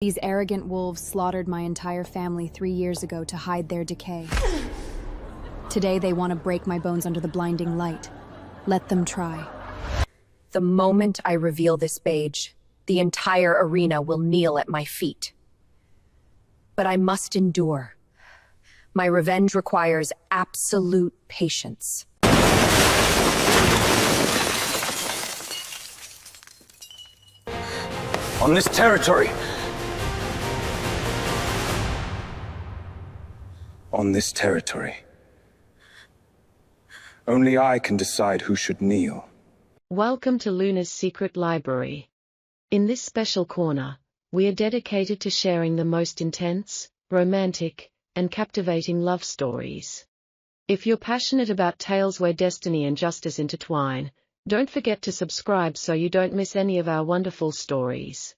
These arrogant wolves slaughtered my entire family 3 years ago to hide their decay. Today they want to break my bones under the blinding light. Let them try. The moment I reveal this beige, the entire arena will kneel at my feet. But I must endure. My revenge requires absolute patience. On this territory. On this territory. Only I can decide who should kneel. Welcome to Luna's Secret Library. In this special corner, we are dedicated to sharing the most intense, romantic, and captivating love stories. If you're passionate about tales where destiny and justice intertwine, don't forget to subscribe so you don't miss any of our wonderful stories.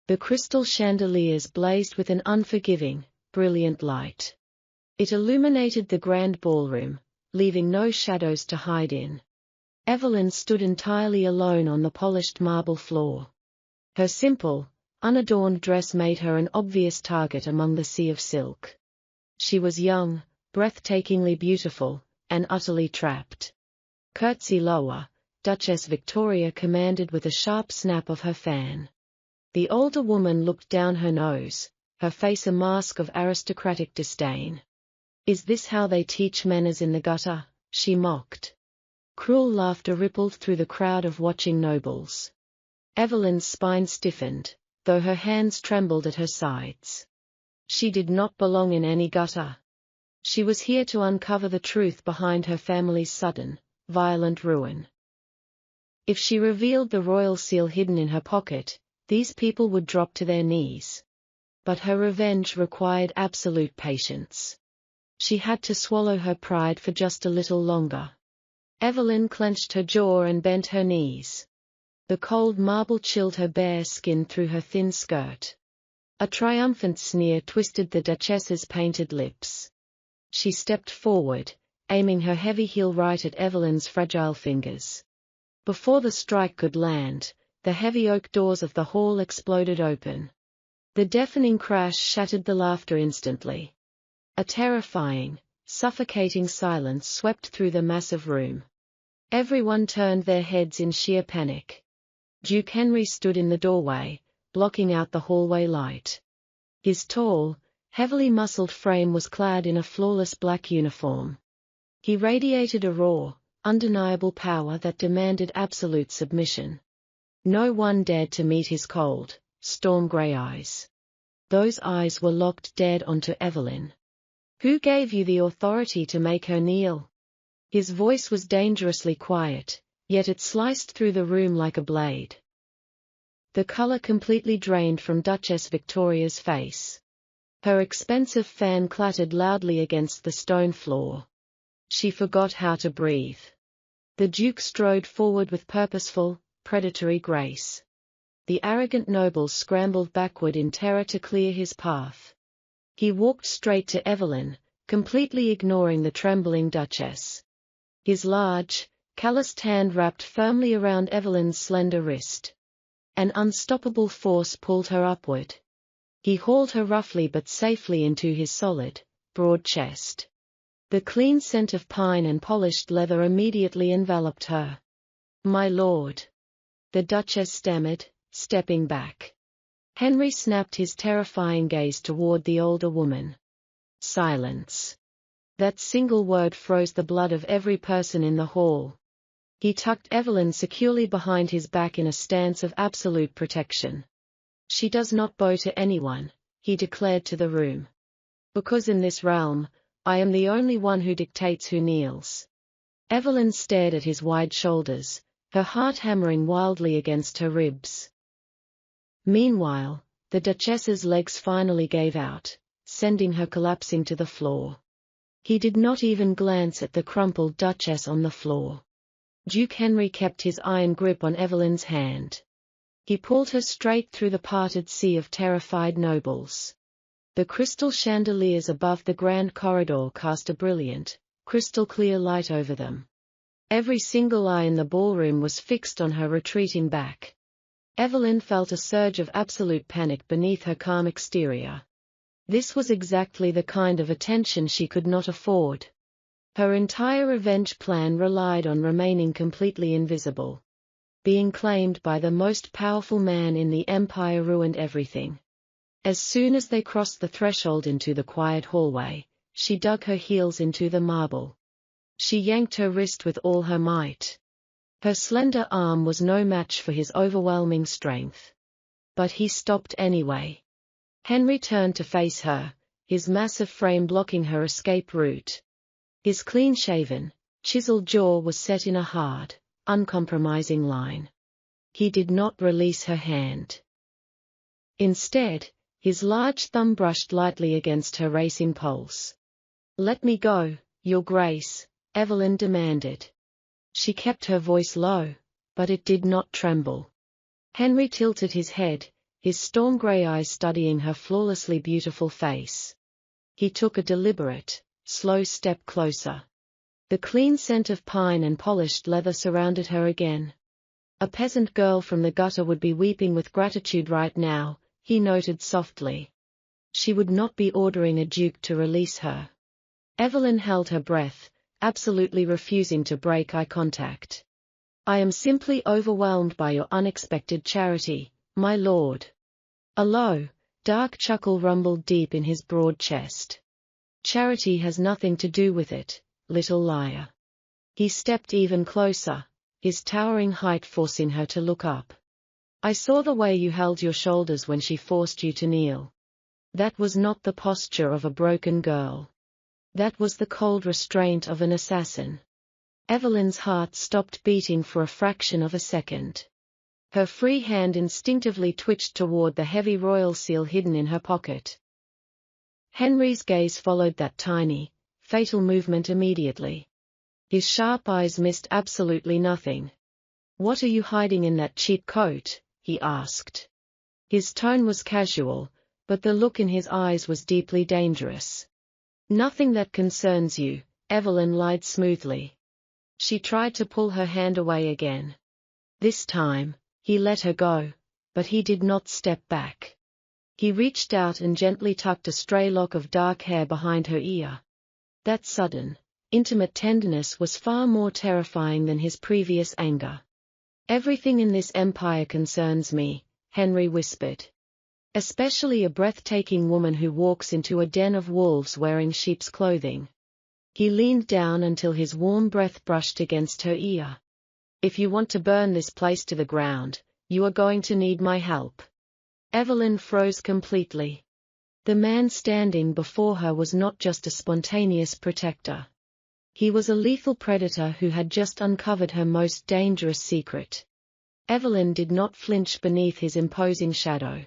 The crystal chandeliers blazed with an unforgiving, brilliant light. It illuminated the grand ballroom, leaving no shadows to hide in. Evelyn stood entirely alone on the polished marble floor. Her simple, unadorned dress made her an obvious target among the sea of silk. She was young, breathtakingly beautiful, and utterly trapped. Curtsy lower, Duchess Victoria commanded with a sharp snap of her fan. The older woman looked down her nose, her face a mask of aristocratic disdain. "Is this how they teach manners in the gutter?" she mocked. Cruel laughter rippled through the crowd of watching nobles. Evelyn's spine stiffened, though her hands trembled at her sides. She did not belong in any gutter. She was here to uncover the truth behind her family's sudden, violent ruin. If she revealed the royal seal hidden in her pocket, these people would drop to their knees. But her revenge required absolute patience. She had to swallow her pride for just a little longer. Evelyn clenched her jaw and bent her knees. The cold marble chilled her bare skin through her thin skirt. A triumphant sneer twisted the Duchess's painted lips. She stepped forward, aiming her heavy heel right at Evelyn's fragile fingers. Before the strike could land, the heavy oak doors of the hall exploded open. The deafening crash shattered the laughter instantly. A terrifying, suffocating silence swept through the massive room. Everyone turned their heads in sheer panic. Duke Henry stood in the doorway, blocking out the hallway light. His tall, heavily muscled frame was clad in a flawless black uniform. He radiated a raw, undeniable power that demanded absolute submission. No one dared to meet his cold, storm-grey eyes. Those eyes were locked dead onto Evelyn. "Who gave you the authority to make her kneel?" His voice was dangerously quiet, yet it sliced through the room like a blade. The color completely drained from Duchess Victoria's face. Her expensive fan clattered loudly against the stone floor. She forgot how to breathe. The Duke strode forward with purposeful, predatory grace. The arrogant nobles scrambled backward in terror to clear his path. He walked straight to Evelyn, completely ignoring the trembling Duchess. His large, calloused hand wrapped firmly around Evelyn's slender wrist. An unstoppable force pulled her upward. He hauled her roughly but safely into his solid, broad chest. The clean scent of pine and polished leather immediately enveloped her. "My lord," the Duchess stammered, stepping back. Henry snapped his terrifying gaze toward the older woman. Silence. That single word froze the blood of every person in the hall. He tucked Evelyn securely behind his back in a stance of absolute protection. "She does not bow to anyone," he declared to the room. "Because in this realm, I am the only one who dictates who kneels." Evelyn stared at his wide shoulders, her heart hammering wildly against her ribs. Meanwhile, the Duchess's legs finally gave out, sending her collapsing to the floor. He did not even glance at the crumpled Duchess on the floor. Duke Henry kept his iron grip on Evelyn's hand. He pulled her straight through the parted sea of terrified nobles. The crystal chandeliers above the grand corridor cast a brilliant, crystal-clear light over them. Every single eye in the ballroom was fixed on her retreating back. Evelyn felt a surge of absolute panic beneath her calm exterior. This was exactly the kind of attention she could not afford. Her entire revenge plan relied on remaining completely invisible. Being claimed by the most powerful man in the Empire ruined everything. As soon as they crossed the threshold into the quiet hallway, she dug her heels into the marble. She yanked her wrist with all her might. Her slender arm was no match for his overwhelming strength. But he stopped anyway. Henry turned to face her, his massive frame blocking her escape route. His clean-shaven, chiseled jaw was set in a hard, uncompromising line. He did not release her hand. Instead, his large thumb brushed lightly against her racing pulse. "Let me go, Your Grace," Evelyn demanded. She kept her voice low, but it did not tremble. Henry tilted his head, his storm grey eyes studying her flawlessly beautiful face. He took a deliberate, slow step closer. The clean scent of pine and polished leather surrounded her again. A peasant girl from the gutter would be weeping with gratitude right now, he noted softly. She would not be ordering a duke to release her. Evelyn held her breath, absolutely refusing to break eye contact. "I am simply overwhelmed by your unexpected charity, my lord." A low, dark chuckle rumbled deep in his broad chest. "Charity has nothing to do with it, little liar." He stepped even closer, his towering height forcing her to look up. "I saw the way you held your shoulders when she forced you to kneel. That was not the posture of a broken girl. That was the cold restraint of an assassin." Evelyn's heart stopped beating for a fraction of a second. Her free hand instinctively twitched toward the heavy royal seal hidden in her pocket. Henry's gaze followed that tiny, fatal movement immediately. His sharp eyes missed absolutely nothing. "What are you hiding in that cheap coat?" he asked. His tone was casual, but the look in his eyes was deeply dangerous. "Nothing that concerns you," Evelyn lied smoothly. She tried to pull her hand away again. This time, he let her go, but he did not step back. He reached out and gently tucked a stray lock of dark hair behind her ear. That sudden, intimate tenderness was far more terrifying than his previous anger. "Everything in this empire concerns me," Henry whispered. "Especially a breathtaking woman who walks into a den of wolves wearing sheep's clothing." He leaned down until his warm breath brushed against her ear. "If you want to burn this place to the ground, you are going to need my help." Evelyn froze completely. The man standing before her was not just a spontaneous protector. He was a lethal predator who had just uncovered her most dangerous secret. Evelyn did not flinch beneath his imposing shadow.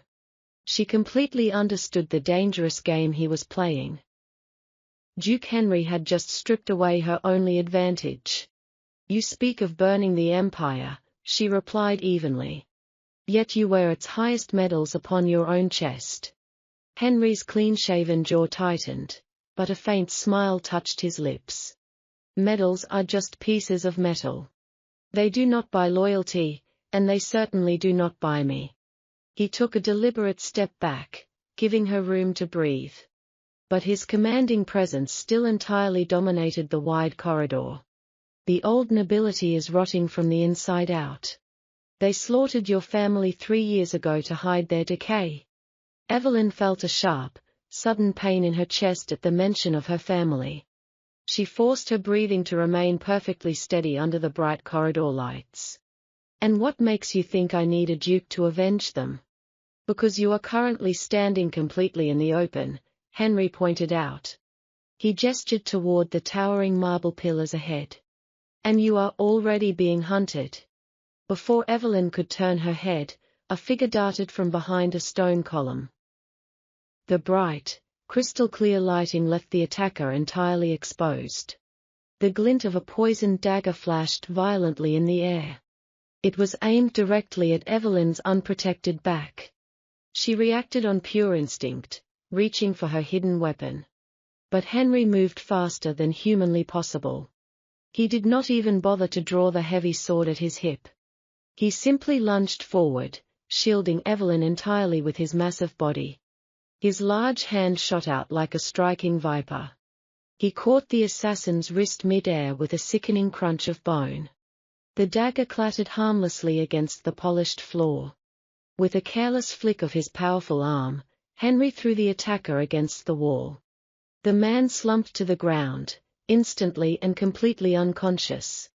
She completely understood the dangerous game he was playing. Duke Henry had just stripped away her only advantage. "You speak of burning the empire," she replied evenly. "Yet you wear its highest medals upon your own chest." Henry's clean-shaven jaw tightened, but a faint smile touched his lips. "Medals are just pieces of metal. They do not buy loyalty, and they certainly do not buy me." He took a deliberate step back, giving her room to breathe. But his commanding presence still entirely dominated the wide corridor. "The old nobility is rotting from the inside out. They slaughtered your family 3 years ago to hide their decay." Evelyn felt a sharp, sudden pain in her chest at the mention of her family. She forced her breathing to remain perfectly steady under the bright corridor lights. "And what makes you think I need a duke to avenge them?" "Because you are currently standing completely in the open," Henry pointed out. He gestured toward the towering marble pillars ahead. "And you are already being hunted." Before Evelyn could turn her head, a figure darted from behind a stone column. The bright, crystal-clear lighting left the attacker entirely exposed. The glint of a poisoned dagger flashed violently in the air. It was aimed directly at Evelyn's unprotected back. She reacted on pure instinct, reaching for her hidden weapon. But Henry moved faster than humanly possible. He did not even bother to draw the heavy sword at his hip. He simply lunged forward, shielding Evelyn entirely with his massive body. His large hand shot out like a striking viper. He caught the assassin's wrist mid-air with a sickening crunch of bone. The dagger clattered harmlessly against the polished floor. With a careless flick of his powerful arm, Henry threw the attacker against the wall. The man slumped to the ground, instantly and completely unconscious.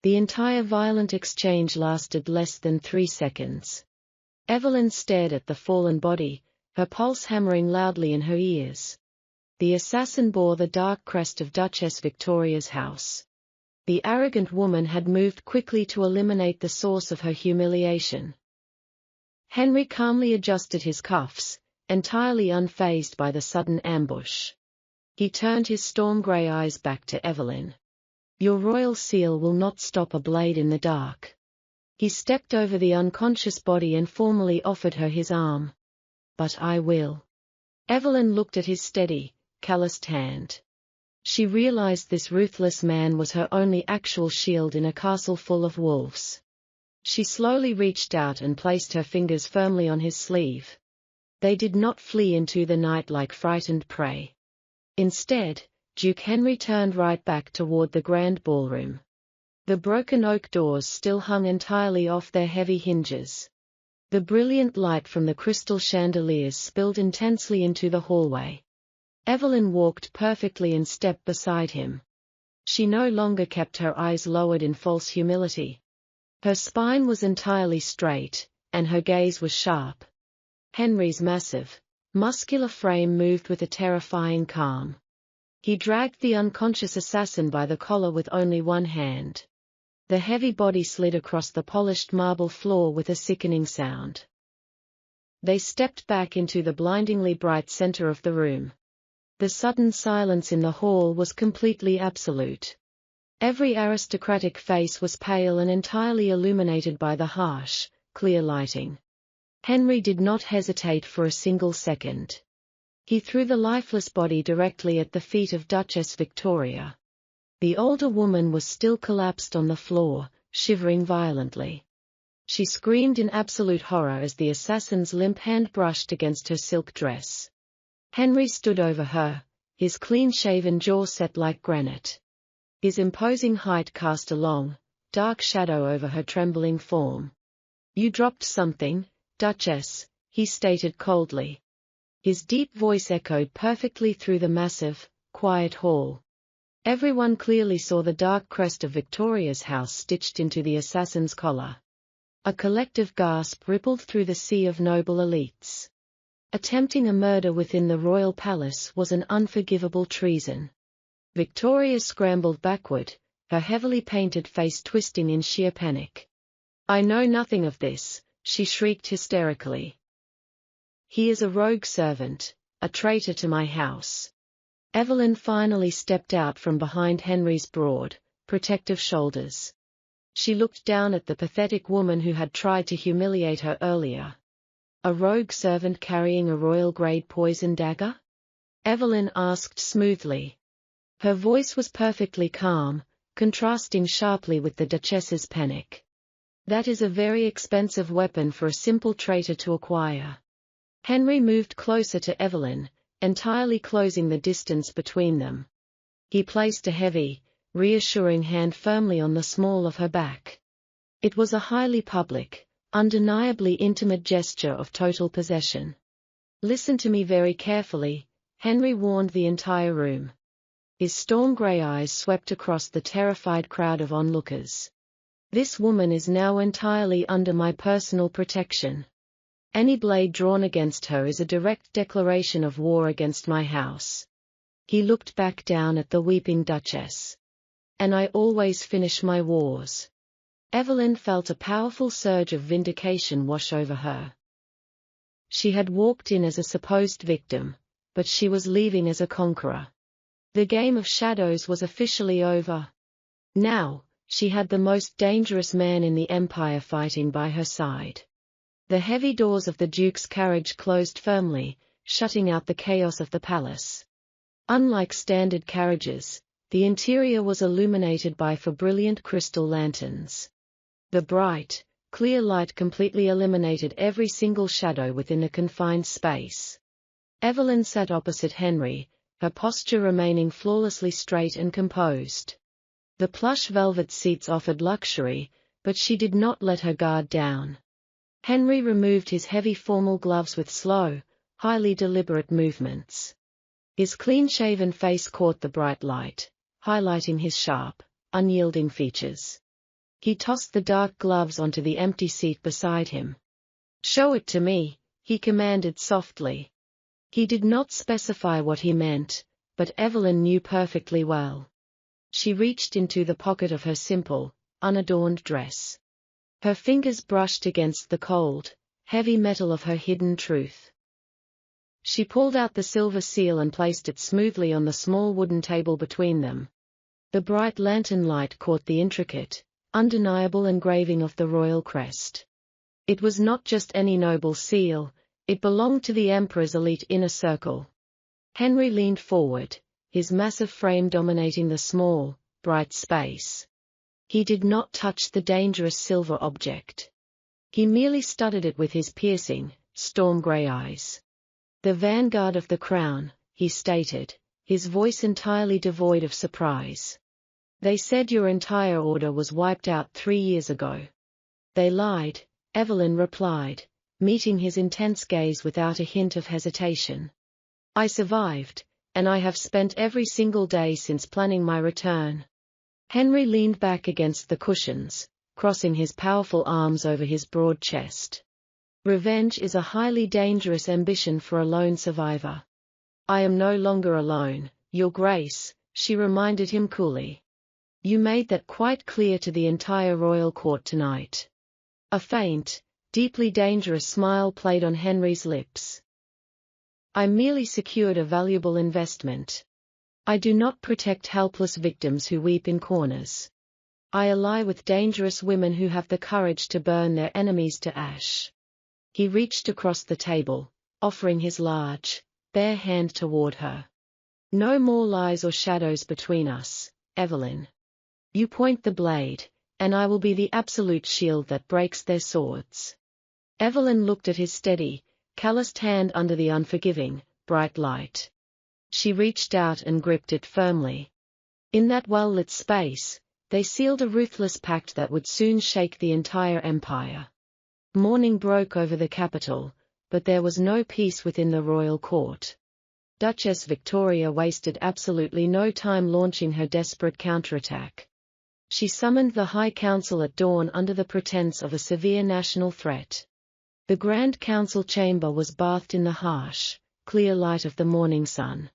The entire violent exchange lasted less than 3 seconds. Evelyn stared at the fallen body, her pulse hammering loudly in her ears. The assassin bore the dark crest of Duchess Victoria's house. The arrogant woman had moved quickly to eliminate the source of her humiliation. Henry calmly adjusted his cuffs, entirely unfazed by the sudden ambush. He turned his storm-grey eyes back to Evelyn. "Your royal seal will not stop a blade in the dark." He stepped over the unconscious body and formally offered her his arm. "But I will." Evelyn looked at his steady, calloused hand. She realized this ruthless man was her only actual shield in a castle full of wolves. She slowly reached out and placed her fingers firmly on his sleeve. They did not flee into the night like frightened prey. Instead, Duke Henry turned right back toward the grand ballroom. The broken oak doors still hung entirely off their heavy hinges. The brilliant light from the crystal chandeliers spilled intensely into the hallway. Evelyn walked perfectly in step beside him. She no longer kept her eyes lowered in false humility. Her spine was entirely straight, and her gaze was sharp. Henry's massive, muscular frame moved with a terrifying calm. He dragged the unconscious assassin by the collar with only one hand. The heavy body slid across the polished marble floor with a sickening sound. They stepped back into the blindingly bright center of the room. The sudden silence in the hall was completely absolute. Every aristocratic face was pale and entirely illuminated by the harsh, clear lighting. Henry did not hesitate for a single second. He threw the lifeless body directly at the feet of Duchess Victoria. The older woman was still collapsed on the floor, shivering violently. She screamed in absolute horror as the assassin's limp hand brushed against her silk dress. Henry stood over her, his clean-shaven jaw set like granite. His imposing height cast a long, dark shadow over her trembling form. "You dropped something, Duchess," he stated coldly. His deep voice echoed perfectly through the massive, quiet hall. Everyone clearly saw the dark crest of Victoria's house stitched into the assassin's collar. A collective gasp rippled through the sea of noble elites. Attempting a murder within the royal palace was an unforgivable treason. Victoria scrambled backward, her heavily painted face twisting in sheer panic. "I know nothing of this," she shrieked hysterically. "He is a rogue servant, a traitor to my house." Evelyn finally stepped out from behind Henry's broad, protective shoulders. She looked down at the pathetic woman who had tried to humiliate her earlier. "A rogue servant carrying a royal-grade poison dagger?" Evelyn asked smoothly. Her voice was perfectly calm, contrasting sharply with the Duchess's panic. "That is a very expensive weapon for a simple traitor to acquire." Henry moved closer to Evelyn, entirely closing the distance between them. He placed a heavy, reassuring hand firmly on the small of her back. It was a highly public, undeniably intimate gesture of total possession. "Listen to me very carefully," Henry warned the entire room. His storm-grey eyes swept across the terrified crowd of onlookers. "This woman is now entirely under my personal protection. Any blade drawn against her is a direct declaration of war against my house." He looked back down at the weeping Duchess. "And I always finish my wars." Evelyn felt a powerful surge of vindication wash over her. She had walked in as a supposed victim, but she was leaving as a conqueror. The game of shadows was officially over. Now, she had the most dangerous man in the Empire fighting by her side. The heavy doors of the Duke's carriage closed firmly, shutting out the chaos of the palace. Unlike standard carriages, the interior was illuminated by four brilliant crystal lanterns. The bright, Clear light completely eliminated every single shadow within a confined space. Evelyn sat opposite Henry, her posture remaining flawlessly straight and composed. The plush velvet seats offered luxury, but she did not let her guard down. Henry removed his heavy formal gloves with slow, highly deliberate movements. His clean-shaven face caught the bright light, highlighting his sharp, unyielding features. He tossed the dark gloves onto the empty seat beside him. "Show it to me," he commanded softly. He did not specify what he meant, but Evelyn knew perfectly well. She reached into the pocket of her simple, unadorned dress. Her fingers brushed against the cold, heavy metal of her hidden truth. She pulled out the silver seal and placed it smoothly on the small wooden table between them. The bright lantern light caught the intricate, undeniable engraving of the royal crest. It was not just any noble seal, it belonged to the emperor's elite inner circle. Henry leaned forward, his massive frame dominating the small, bright space. He did not touch the dangerous silver object. He merely studied it with his piercing, storm-gray eyes. "The vanguard of the crown," he stated, his voice entirely devoid of surprise. "They said your entire order was wiped out 3 years ago." "They lied," Evelyn replied, meeting his intense gaze without a hint of hesitation. "I survived, and I have spent every single day since planning my return." Henry leaned back against the cushions, crossing his powerful arms over his broad chest. "Revenge is a highly dangerous ambition for a lone survivor." "I am no longer alone, Your Grace," she reminded him coolly. "You made that quite clear to the entire royal court tonight." A faint, deeply dangerous smile played on Henry's lips. "I merely secured a valuable investment. I do not protect helpless victims who weep in corners. I ally with dangerous women who have the courage to burn their enemies to ash." He reached across the table, offering his large, bare hand toward her. "No more lies or shadows between us, Evelyn. You point the blade, and I will be the absolute shield that breaks their swords." Evelyn looked at his steady, calloused hand under the unforgiving, bright light. She reached out and gripped it firmly. In that well-lit space, they sealed a ruthless pact that would soon shake the entire empire. Mourning broke over the capital, but there was no peace within the royal court. Duchess Victoria wasted absolutely no time launching her desperate counterattack. She summoned the High Council at dawn under the pretense of a severe national threat. The Grand Council chamber was bathed in the harsh, clear light of the morning sun.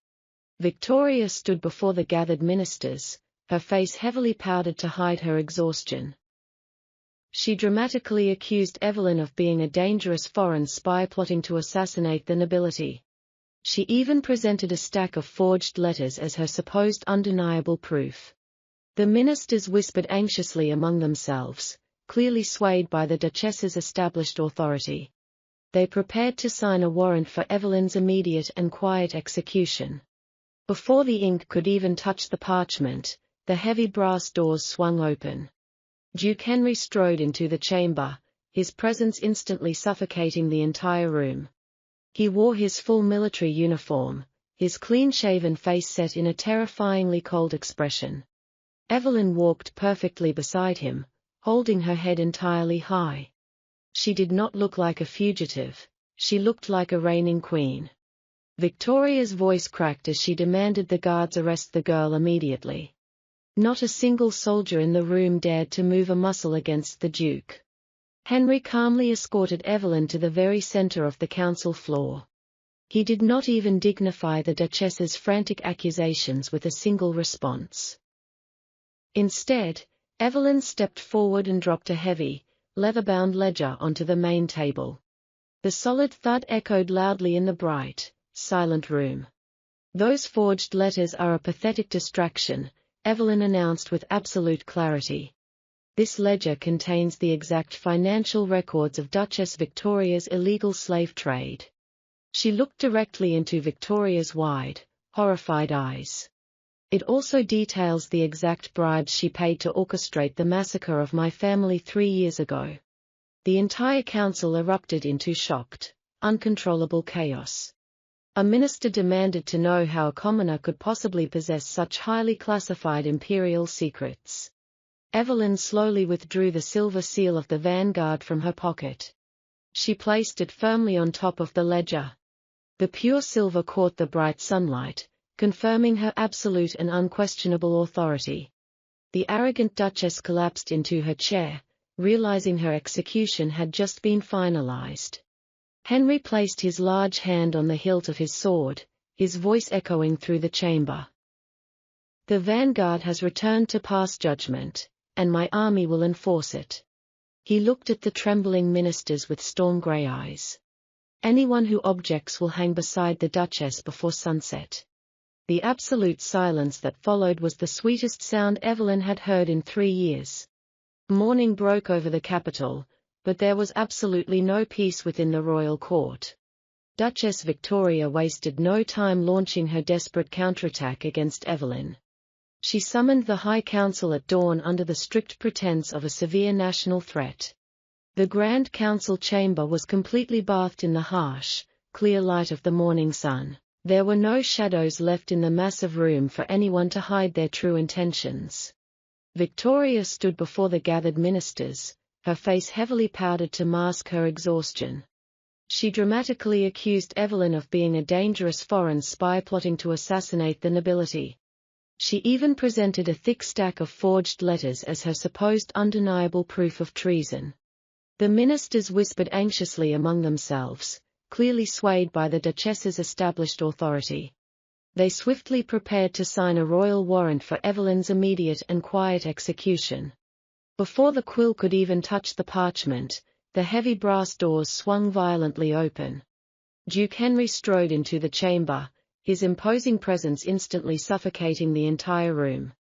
Victoria stood before the gathered ministers, her face heavily powdered to hide her exhaustion. She dramatically accused Evelyn of being a dangerous foreign spy plotting to assassinate the nobility. She even presented a stack of forged letters as her supposed undeniable proof. The ministers whispered anxiously among themselves, clearly swayed by the Duchess's established authority. They prepared to sign a warrant for Evelyn's immediate and quiet execution. Before the ink could even touch the parchment, the heavy brass doors swung open. Duke Henry strode into the chamber, his presence instantly suffocating the entire room. He wore his full military uniform, his clean-shaven face set in a terrifyingly cold expression. Evelyn walked perfectly beside him, holding her head entirely high. She did not look like a fugitive, she looked like a reigning queen. Victoria's voice cracked as she demanded the guards arrest the girl immediately. Not a single soldier in the room dared to move a muscle against the Duke. Henry calmly escorted Evelyn to the very center of the council floor. He did not even dignify the Duchess's frantic accusations with a single response. Instead, Evelyn stepped forward and dropped a heavy, leather-bound ledger onto the main table. The solid thud echoed loudly in the bright, silent room. "Those forged letters are a pathetic distraction," Evelyn announced with absolute clarity. "This ledger contains the exact financial records of Duchess Victoria's illegal slave trade." She looked directly into Victoria's wide, horrified eyes. "It also details the exact bribes she paid to orchestrate the massacre of my family 3 years ago." The entire council erupted into shocked, uncontrollable chaos. A minister demanded to know how a commoner could possibly possess such highly classified imperial secrets. Evelyn slowly withdrew the silver seal of the vanguard from her pocket. She placed it firmly on top of the ledger. The pure silver caught the bright sunlight, confirming her absolute and unquestionable authority. The arrogant Duchess collapsed into her chair, realizing her execution had just been finalized. Henry placed his large hand on the hilt of his sword, his voice echoing through the chamber. The vanguard has returned to pass judgment, and my army will enforce it. He looked at the trembling ministers with storm-grey eyes. Anyone who objects will hang beside the Duchess before sunset. The absolute silence that followed was the sweetest sound Evelyn had heard in 3 years. Mourning broke over the capital, but there was absolutely no peace within the royal court. Duchess Victoria wasted no time launching her desperate counterattack against Evelyn. She summoned the High Council at dawn under the strict pretense of a severe national threat. The Grand Council chamber was completely bathed in the harsh, clear light of the morning sun. There were no shadows left in the massive room for anyone to hide their true intentions. Victoria stood before the gathered ministers, her face heavily powdered to mask her exhaustion. She dramatically accused Evelyn of being a dangerous foreign spy plotting to assassinate the nobility. She even presented a thick stack of forged letters as her supposed undeniable proof of treason. The ministers whispered anxiously among themselves, clearly swayed by the Duchess's established authority. They swiftly prepared to sign a royal warrant for Evelyn's immediate and quiet execution. Before the quill could even touch the parchment, the heavy brass doors swung violently open. Duke Henry strode into the chamber, his imposing presence instantly suffocating the entire room.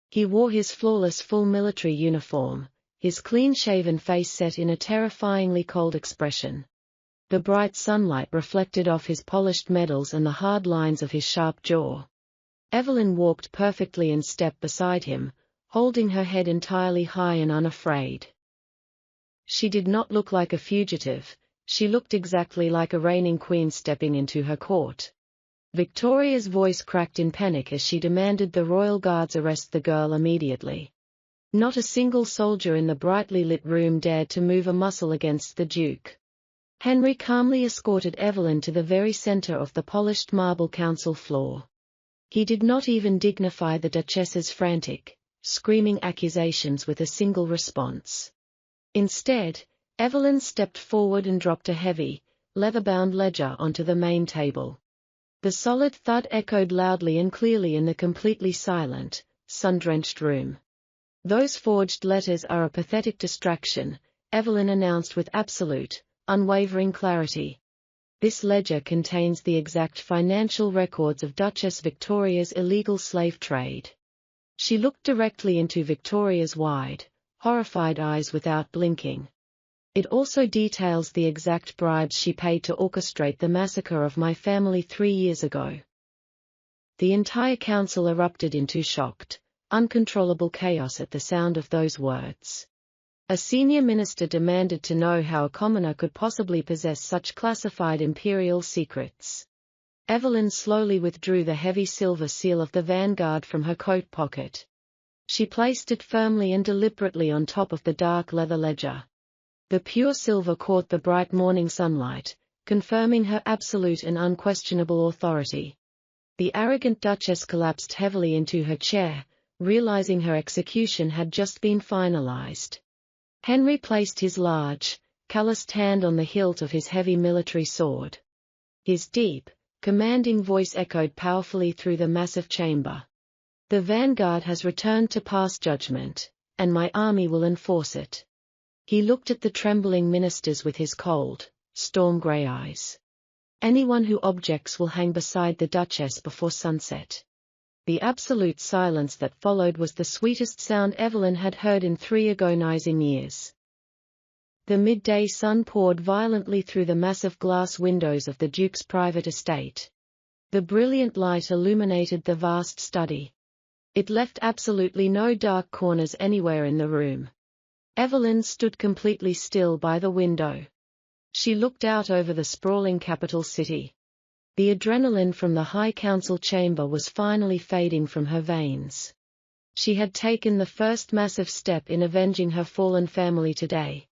He wore his flawless full military uniform, his clean-shaven face set in a terrifyingly cold expression. The bright sunlight reflected off his polished medals and the hard lines of his sharp jaw. Evelyn walked perfectly in step beside him, holding her head entirely high and unafraid. She did not look like a fugitive, she looked exactly like a reigning queen stepping into her court. Victoria's voice cracked in panic as she demanded the royal guards arrest the girl immediately. Not a single soldier in the brightly lit room dared to move a muscle against the Duke. Henry calmly escorted Evelyn to the very center of the polished marble council floor. He did not even dignify the Duchess's frantic, screaming accusations with a single response. Instead, Evelyn stepped forward and dropped a heavy, leather-bound ledger onto the main table. The solid thud echoed loudly and clearly in the completely silent, sun-drenched room. "Those forged letters are a pathetic distraction," Evelyn announced with absolute, unwavering clarity. "This ledger contains the exact financial records of Duchess Victoria's illegal slave trade." She looked directly into Victoria's wide, horrified eyes without blinking. "It also details the exact bribes she paid to orchestrate the massacre of my family 3 years ago." The entire council erupted into shocked, uncontrollable chaos at the sound of those words. A senior minister demanded to know how a commoner could possibly possess such classified imperial secrets. Evelyn slowly withdrew the heavy silver seal of the vanguard from her coat pocket. She placed it firmly and deliberately on top of the dark leather ledger. The pure silver caught the bright morning sunlight, confirming her absolute and unquestionable authority. The arrogant Duchess collapsed heavily into her chair, realizing her execution had just been finalized. Henry placed his large, calloused hand on the hilt of his heavy military sword. His deep, commanding voice echoed powerfully through the massive chamber. "The vanguard has returned to pass judgment, and my army will enforce it." He looked at the trembling ministers with his cold, storm-grey eyes. "Anyone who objects will hang beside the Duchess before sunset." The absolute silence that followed was the sweetest sound Evelyn had heard in 3 agonizing years. The midday sun poured violently through the massive glass windows of the Duke's private estate. The brilliant light illuminated the vast study. It left absolutely no dark corners anywhere in the room. Evelyn stood completely still by the window. She looked out over the sprawling capital city. The adrenaline from the High Council chamber was finally fading from her veins. She had taken the first massive step in avenging her fallen family today.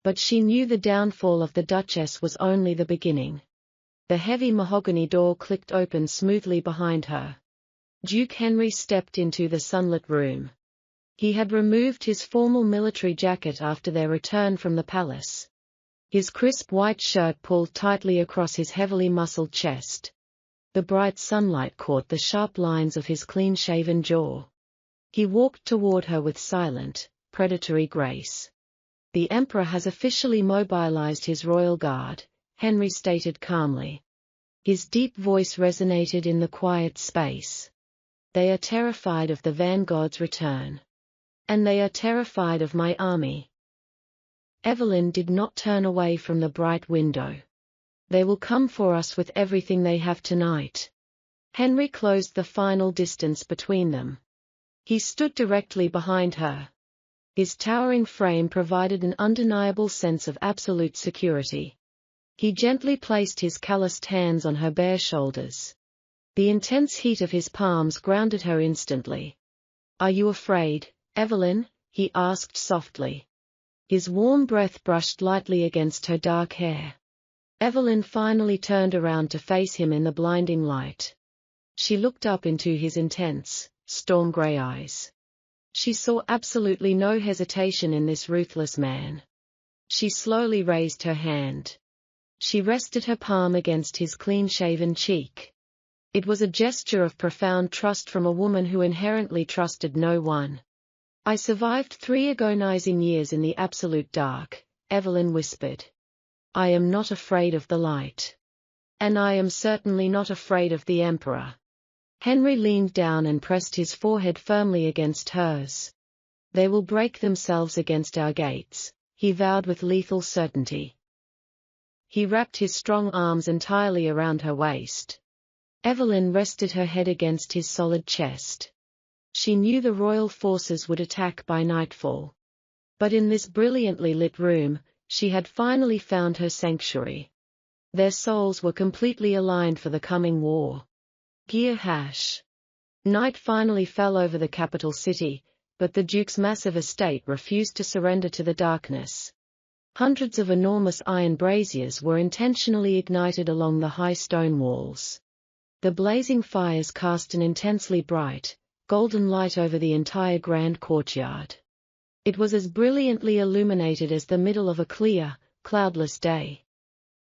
But she knew the downfall of the Duchess was only the beginning. The heavy mahogany door clicked open smoothly behind her. Duke Henry stepped into the sunlit room. He had removed his formal military jacket after their return from the palace. His crisp white shirt pulled tightly across his heavily muscled chest. The bright sunlight caught the sharp lines of his clean-shaven jaw. He walked toward her with silent, predatory grace. "The Emperor has officially mobilized his royal guard," Henry stated calmly. His deep voice resonated in the quiet space. "They are terrified of the vanguard's return. And they are terrified of my army." Evelyn did not turn away from the bright window. "They will come for us with everything they have tonight." Henry closed the final distance between them. He stood directly behind her. His towering frame provided an undeniable sense of absolute security. He gently placed his calloused hands on her bare shoulders. The intense heat of his palms grounded her instantly. "Are you afraid, Evelyn?" he asked softly. His warm breath brushed lightly against her dark hair. Evelyn finally turned around to face him in the blinding light. She looked up into his intense, storm-gray eyes. She saw absolutely no hesitation in this ruthless man. She slowly raised her hand. She rested her palm against his clean-shaven cheek. It was a gesture of profound trust from a woman who inherently trusted no one. "I survived 3 agonizing years in the absolute dark," Evelyn whispered. "I am not afraid of the light. And I am certainly not afraid of the Emperor." Henry leaned down and pressed his forehead firmly against hers. "They will break themselves against our gates," he vowed with lethal certainty. He wrapped his strong arms entirely around her waist. Evelyn rested her head against his solid chest. She knew the royal forces would attack by nightfall. But in this brilliantly lit room, she had finally found her sanctuary. Their souls were completely aligned for the coming war. Night finally fell over the capital city, but the Duke's massive estate refused to surrender to the darkness. Hundreds of enormous iron braziers were intentionally ignited along the high stone walls. The blazing fires cast an intensely bright, golden light over the entire grand courtyard. It was as brilliantly illuminated as the middle of a clear, cloudless day.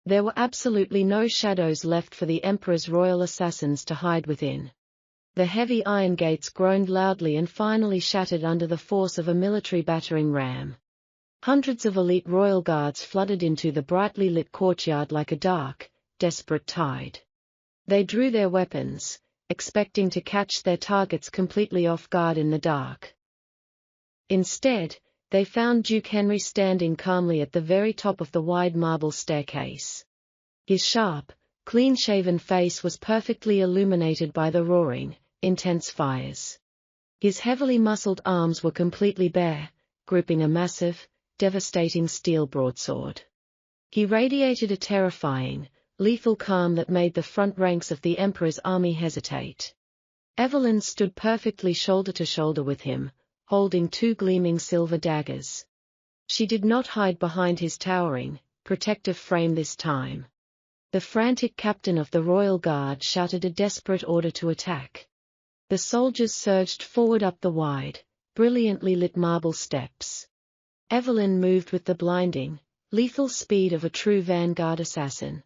There were absolutely no shadows left for the Emperor's royal assassins to hide within. The heavy iron gates groaned loudly and finally shattered under the force of a military battering ram. Hundreds of elite royal guards flooded into the brightly lit courtyard like a dark, desperate tide. They drew their weapons, expecting to catch their targets completely off guard in the dark. Instead, they found Duke Henry standing calmly at the very top of the wide marble staircase. His sharp, clean-shaven face was perfectly illuminated by the roaring, intense fires. His heavily muscled arms were completely bare, gripping a massive, devastating steel broadsword. He radiated a terrifying, lethal calm that made the front ranks of the Emperor's army hesitate. Evelyn stood perfectly shoulder to shoulder with him, holding 2 gleaming silver daggers. She did not hide behind his towering, protective frame this time. The frantic captain of the Royal Guard shouted a desperate order to attack. The soldiers surged forward up the wide, brilliantly lit marble steps. Evelyn moved with the blinding, lethal speed of a true vanguard assassin.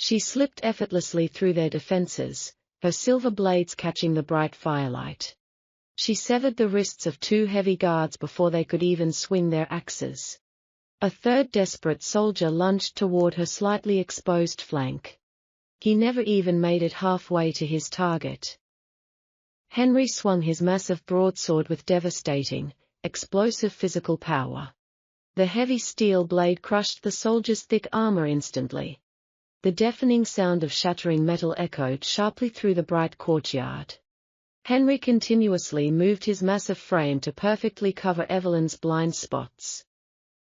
She slipped effortlessly through their defenses, her silver blades catching the bright firelight. She severed the wrists of 2 heavy guards before they could even swing their axes. A third desperate soldier lunged toward her slightly exposed flank. He never even made it halfway to his target. Henry swung his massive broadsword with devastating, explosive physical power. The heavy steel blade crushed the soldier's thick armor instantly. The deafening sound of shattering metal echoed sharply through the bright courtyard. Henry continuously moved his massive frame to perfectly cover Evelyn's blind spots.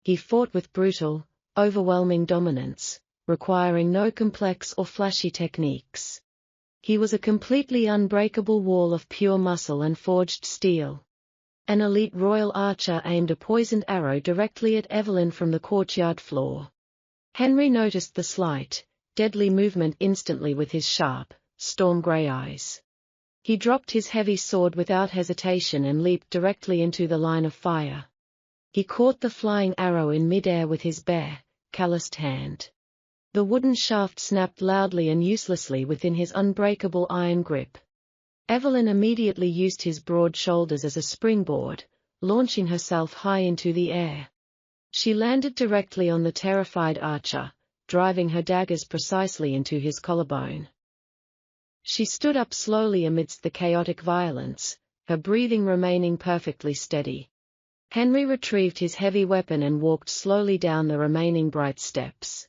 He fought with brutal, overwhelming dominance, requiring no complex or flashy techniques. He was a completely unbreakable wall of pure muscle and forged steel. An elite royal archer aimed a poisoned arrow directly at Evelyn from the courtyard floor. Henry noticed the slight, deadly movement instantly with his sharp, storm-grey eyes. He dropped his heavy sword without hesitation and leaped directly into the line of fire. He caught the flying arrow in mid-air with his bare, calloused hand. The wooden shaft snapped loudly and uselessly within his unbreakable iron grip. Evelyn immediately used his broad shoulders as a springboard, launching herself high into the air. She landed directly on the terrified archer, driving her daggers precisely into his collarbone. She stood up slowly amidst the chaotic violence, her breathing remaining perfectly steady. Henry retrieved his heavy weapon and walked slowly down the remaining bright steps.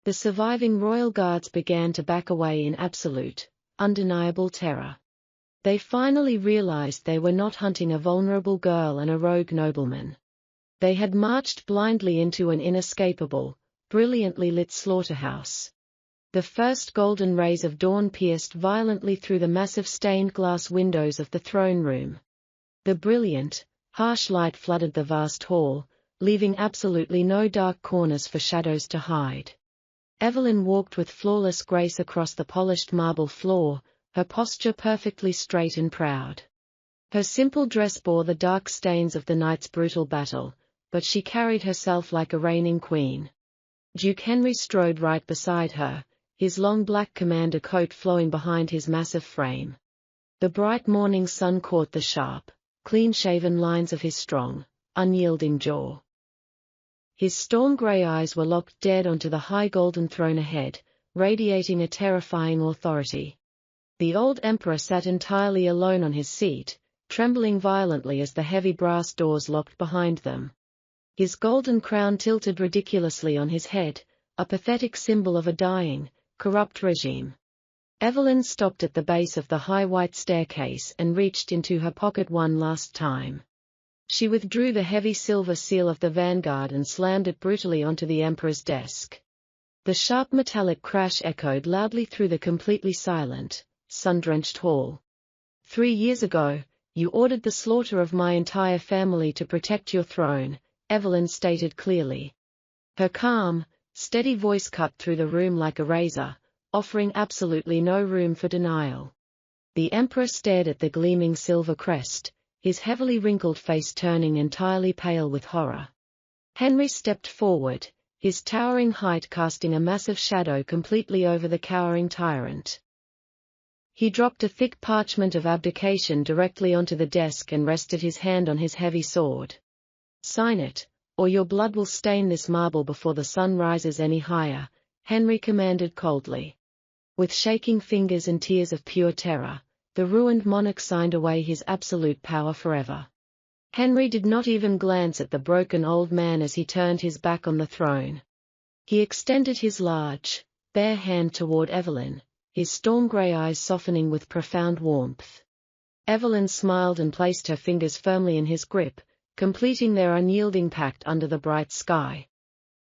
The surviving royal guards began to back away in absolute, undeniable terror. They finally realized they were not hunting a vulnerable girl and a rogue nobleman. They had marched blindly into an inescapable, brilliantly lit slaughterhouse. The first golden rays of dawn pierced violently through the massive stained glass windows of the throne room. The brilliant, harsh light flooded the vast hall, leaving absolutely no dark corners for shadows to hide. Evelyn walked with flawless grace across the polished marble floor, her posture perfectly straight and proud. Her simple dress bore the dark stains of the night's brutal battle, but she carried herself like a reigning queen. Duke Henry strode right beside her, his long black commander coat flowing behind his massive frame. The bright morning sun caught the sharp, clean-shaven lines of his strong, unyielding jaw. His storm-grey eyes were locked dead onto the high golden throne ahead, radiating a terrifying authority. The old emperor sat entirely alone on his seat, trembling violently as the heavy brass doors locked behind them. His golden crown tilted ridiculously on his head, a pathetic symbol of a dying, corrupt regime. Evelyn stopped at the base of the high white staircase and reached into her pocket one last time. She withdrew the heavy silver seal of the vanguard and slammed it brutally onto the emperor's desk. The sharp metallic crash echoed loudly through the completely silent, sun-drenched hall. 3 years ago, you ordered the slaughter of my entire family to protect your throne, Evelyn stated clearly. Her calm, steady voice cut through the room like a razor, offering absolutely no room for denial. The emperor stared at the gleaming silver crest, his heavily wrinkled face turning entirely pale with horror. Henry stepped forward, his towering height casting a massive shadow completely over the cowering tyrant. He dropped a thick parchment of abdication directly onto the desk and rested his hand on his heavy sword. Sign it, or your blood will stain this marble before the sun rises any higher, Henry commanded coldly. With shaking fingers and tears of pure terror, the ruined monarch signed away his absolute power forever. Henry did not even glance at the broken old man as he turned his back on the throne. He extended his large, bare hand toward Evelyn, his storm-grey eyes softening with profound warmth. Evelyn smiled and placed her fingers firmly in his grip, completing their unyielding pact under the bright sky.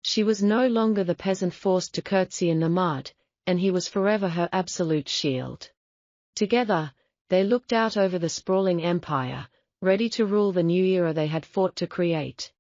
She was no longer the peasant forced to curtsy in the mud, and he was forever her absolute shield. Together, they looked out over the sprawling empire, ready to rule the new era they had fought to create.